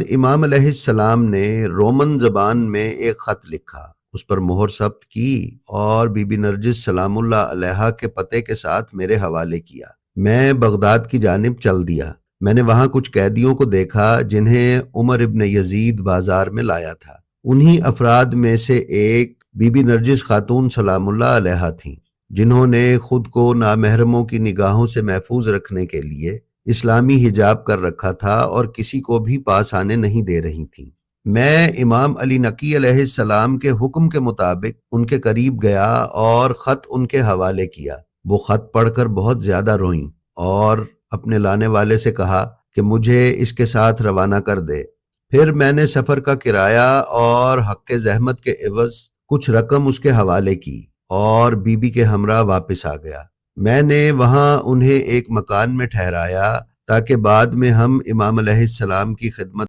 इमाम अलैहिस्सलाम ने रोमन ज़बान में एक ख़त लिखा, उस पर मोहर ज़ब्त की और बीबी नरगिस सलामुल्लाह अलैहा के पते के साथ मेरे हवाले किया। मैं बगदाद की जानिब चल दिया। मैंने वहाँ कुछ कैदियों को देखा जिन्हें उमर इब्न यजीद बाजार में लाया था। उन्हीं अफराद में से एक बीबी नरगिस खातून सलामुल्लाह अलैहा थीं, जिन्होंने खुद को नामहरमों की निगाहों से महफूज रखने के लिए इस्लामी हिजाब कर रखा था और किसी को भी पास आने नहीं दे रही थीं। मैं इमाम अली नकी अलैहिस्सलाम के हुक्म के मुताबिक उनके करीब गया और ख़त उनके हवाले किया। वो ख़त पढ़कर बहुत ज़्यादा रोईं और अपने लाने वाले से कहा कि मुझे इसके साथ रवाना कर दे। फिर मैंने सफ़र का किराया और हक़ ज़हमत के एवज़ कुछ रकम उसके हवाले की और बीबी के हमरा वापस आ गया। मैंने वहाँ उन्हें एक मकान में ठहराया ताकि बाद में हम इमाम अलैहिस्सलाम की खिदमत